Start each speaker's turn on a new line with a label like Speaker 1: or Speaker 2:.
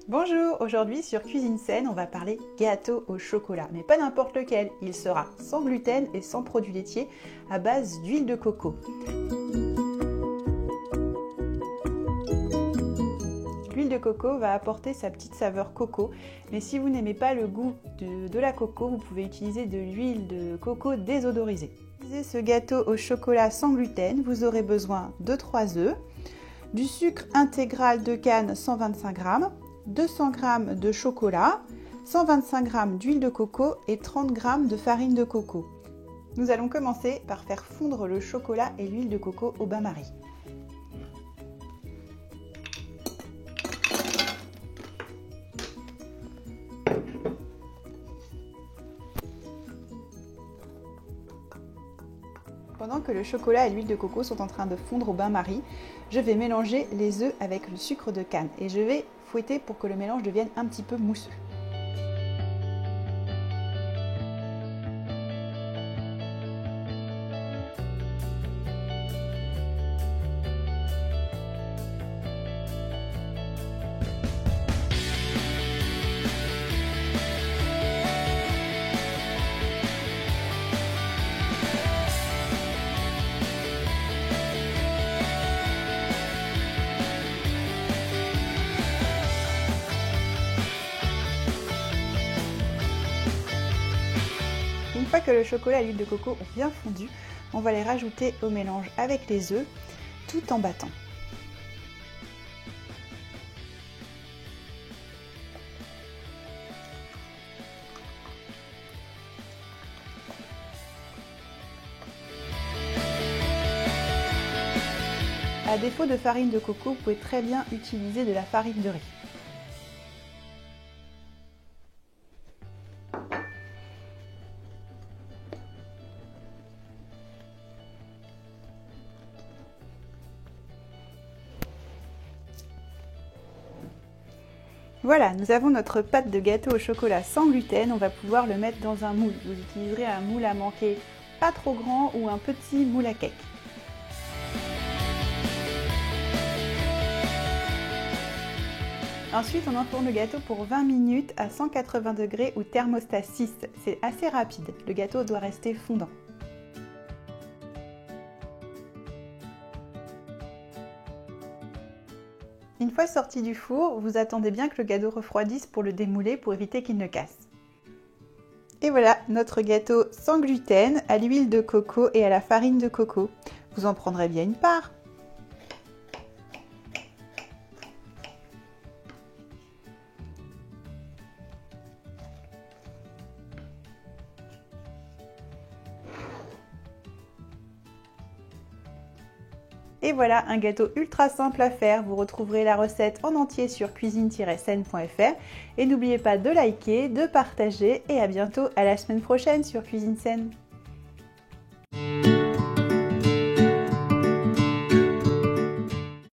Speaker 1: Bonjour, aujourd'hui sur Cuisine Saine, on va parler gâteau au chocolat, mais pas n'importe lequel, il sera sans gluten et sans produits laitiers à base d'huile de coco. L'huile de coco va apporter sa petite saveur coco, mais si vous n'aimez pas le goût de la coco, vous pouvez utiliser de l'huile de coco désodorisée. Pour réaliser ce gâteau au chocolat sans gluten, vous aurez besoin de 3 œufs, du sucre intégral de canne 125 g, 200 g de chocolat, 125 g d'huile de coco et 30 g de farine de coco. Nous allons commencer par faire fondre le chocolat et l'huile de coco au bain-marie. Pendant que le chocolat et l'huile de coco sont en train de fondre au bain-marie, je vais mélanger les œufs avec le sucre de canne et je vais fouetter pour que le mélange devienne un petit peu mousseux. Une fois que le chocolat et l'huile de coco ont bien fondu, on va les rajouter au mélange avec les œufs, tout en battant. À défaut de farine de coco, vous pouvez très bien utiliser de la farine de riz. Voilà, nous avons notre pâte de gâteau au chocolat sans gluten. On va pouvoir le mettre dans un moule. Vous utiliserez un moule à manquer pas trop grand ou un petit moule à cake. Ensuite, on enfourne le gâteau pour 20 minutes à 180 degrés ou thermostat 6. C'est assez rapide. Le gâteau doit rester fondant. Une fois sorti du four, vous attendez bien que le gâteau refroidisse pour le démouler pour éviter qu'il ne casse. Et voilà, notre gâteau sans gluten, à l'huile de coco et à la farine de coco. Vous en prendrez bien une part. Et voilà un gâteau ultra simple à faire. Vous retrouverez la recette en entier sur cuisine-saine.fr. Et n'oubliez pas de liker, de partager et à bientôt à la semaine prochaine sur Cuisine Saine.